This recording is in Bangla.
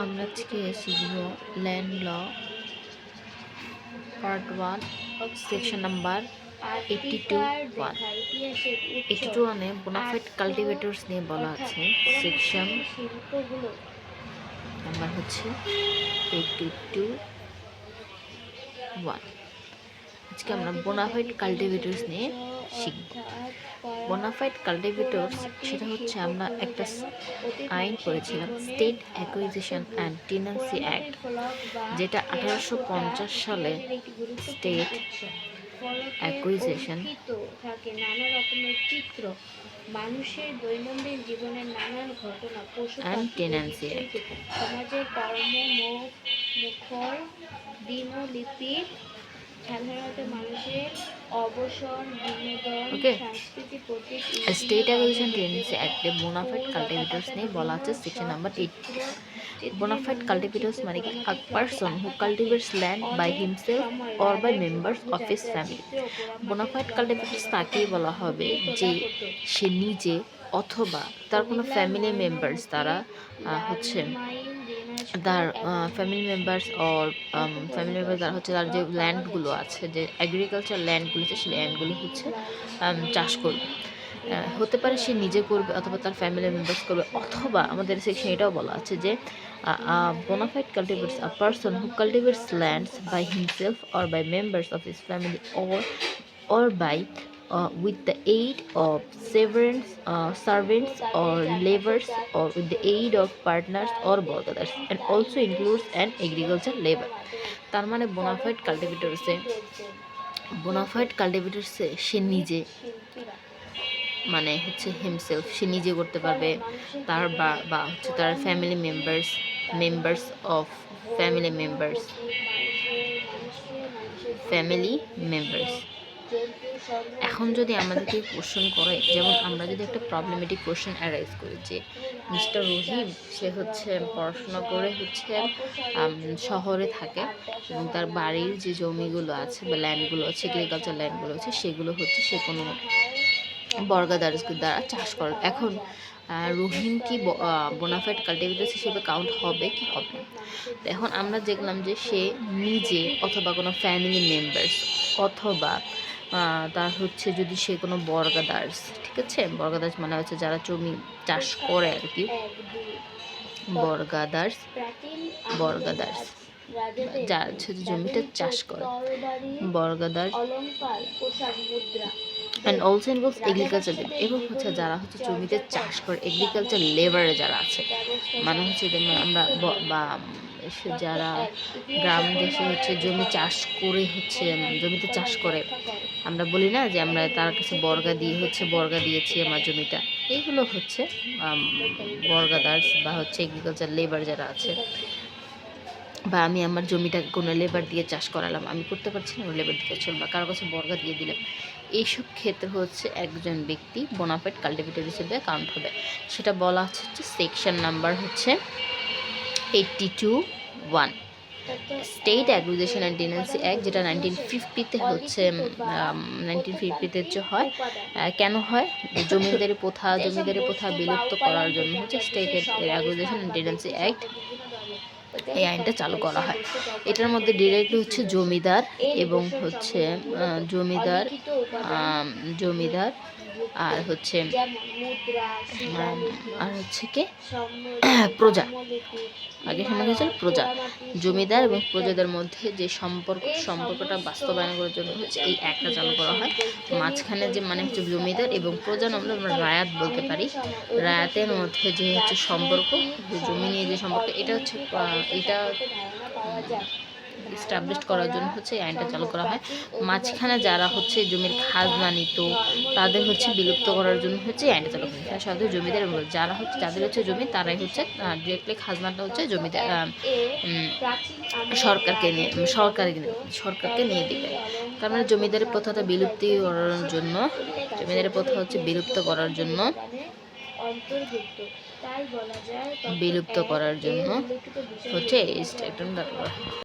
আমরা আজকে শিখব ল্যান্ড ল পার্ট 1 সেকশন নাম্বার 82 বোনাফাইড কাল্টিভেটরস নিয়ে বলা আছে। সেকশন নাম্বার হচ্ছে 82 আজকে আমরা বোনাফাইড কাল্টিভেটরস নিয়ে শিখব। বোনাফাইড কাল্টিভেটরস সেটা হচ্ছে আমরা একটা আইন পড়েছিলাম, state acquisition and tenancy act, যেটা 1850 সালে স্টেট অ্যাকুইজিশন থাকে নানা রকমের চিত্র, মানুষের দৈনন্দিন জীবনের নানান ঘটনা, পশু অ্যান্ড টেনেন্সি অ্যাক্ট, সমাজের মুখর দিনলিপি, সাধারণত মানুষের অবসর, বিনোদন, সাংস্কৃতিক প্রতীক। স্টেট অ্যাকুইজিশন টেনেন্সি অ্যাক্টে বোনাফাইড কাল্টিভেটরস নিয়ে বলা আছে সেকশন নাম্বার 8। বোনাফাইড কাল্টিভেটরস মানে কি? A person who cultivates land by himself or by members of his family. Bona fide cultivators তাকেই বলা হবে যে সে নিজে অথবা তার কোনো ফ্যামিলি মেম্বার্স তারা হচ্ছে তার ফ্যামিলি মেম্বার্স তারা হচ্ছে তার যে ল্যান্ডগুলো আছে, যে এগ্রিকালচার ল্যান্ডগুলো আছে, সেই ল্যান্ডগুলো হচ্ছে চাষ করবে। হতে পারে সে নিজে করবে অথবা তার ফ্যামিলি মেম্বার্স করবে, অথবা আমাদের সেকশন এটাও বলা আছে যে bona fide cultivates a person who cultivates lands by himself or by members of his family or by with the aid of servants or laborers, or with the aid of partners or borgadars, and also includes an agriculture labor. তার মানে বোনাফাইড কাল্টিভেটরসে সে নিজে মানে হচ্ছে হিমসেলফ, সে নিজে করতে পারবে, তার বা হচ্ছে তার family members of family members. এখন যদি আমাদেরকে কোশ্চেন করে, যেমন আমরা যদি একটা প্রবলেমেটিক কোশ্চেন অ্যারাইজ করি যে মিস্টার রহিম সে হচ্ছে পড়াশোনা করে হচ্ছে শহরে থাকে এবং তার বাড়ির যে জমিগুলো আছে বা ল্যান্ডগুলো আছে, এগ্রিকালচার ল্যান্ডগুলো আছে, সেগুলো হচ্ছে সে কোনো বর্গাদার্স দ্বারা চাষ করে। এখন রহিম কি বোনাফাইড কাল্টিভেটরস হিসেবে কাউন্ট হবে কি হবে না? এখন আমরা দেখলাম যে সে নিজে অথবা কোনো ফ্যামিলি মেম্বার্স অথবা তার হচ্ছে যদি সে কোনো বর্গাদার্স, ঠিক আছে, বর্গাদার্স মানে হচ্ছে যারা জমি চাষ করে আর কি, বর্গাদার্স যারা হচ্ছে জমিটা চাষ করে, বর্গাদার্স and also involves agriculture labour, এবং হচ্ছে যারা হচ্ছে জমিতে চাষ করে এগ্রিকালচার লেবারে যারা আছে, মানে হচ্ছে আমরা বা যারা গ্রাম দেশে হচ্ছে জমি চাষ করে হচ্ছে জমিতে চাষ করে, আমরা বলি না যে আমরা তার কাছে বর্গা দিয়েছি আমার জমিটা, এইগুলো হচ্ছে বর্গাদার্স বা হচ্ছে এগ্রিকালচার লেবার যারা আছে। বা আমি আমার জমিটাকে কোনো লেবার দিয়ে চাষ করালাম, আমি করতে পারছি না, লেবার দিয়ে চলবা, কারো কাছে বর্গা দিয়ে দিলাম, এইসব ক্ষেত্রে হচ্ছে একজন ব্যক্তি বোনাফাইড কাল্টিভেটর হিসেবে কাউন্ট হবে। সেটা বলা হচ্ছে সেকশন নাম্বার হচ্ছে 82(1) state acquisition and tenancy act, যেটা 1950-তে হচ্ছে 1950-তে হয়। কেন হয়? জমিদারি প্রথা বিলুপ্ত করার জন্য হচ্ছে state acquisition and tenancy act, এই আইনটা চালু করা হয়। এটার মধ্যে ডিরেক্টলি হচ্ছে জমিদার এবং হচ্ছে জমিদার আর হচ্ছে কি প্রজা, আগে সময় হয়েছিল প্রজা, জমিদার এবং প্রজাদের মধ্যে যে সম্পর্কটা বাস্তবায়ন করার জন্য হচ্ছে এই অ্যাক্টটা চালু করা হয়। মাঝখানে যে মানে হচ্ছে জমিদার এবং প্রজা আমরা রায়াত বলতে পারি, রায়াতের মধ্যে যে হচ্ছে সম্পর্ক, জমি নিয়ে যে সম্পর্ক, এটা হচ্ছে এটা এস্টাবলিশ করার জন্য হচ্ছে এই আইনটা চালু করা হয়। মাঝখানে যারা হচ্ছে জমির খাজনা নিত তাদের হচ্ছে বিলুপ্ত করার জন্য হচ্ছে এই আইনটা চালু করা হয়। সাধারণত জমিদার যারা হচ্ছে যাদের হচ্ছে জমি তারাই হচ্ছে ডিরেক্টলি খাজনাটা হচ্ছে জমিদার সরকারকে নিয়ে দিবে। তার মানে জমিদারি প্রথাটা বিলুপ্ত করার জন্য হচ্ছে এই স্টেটটা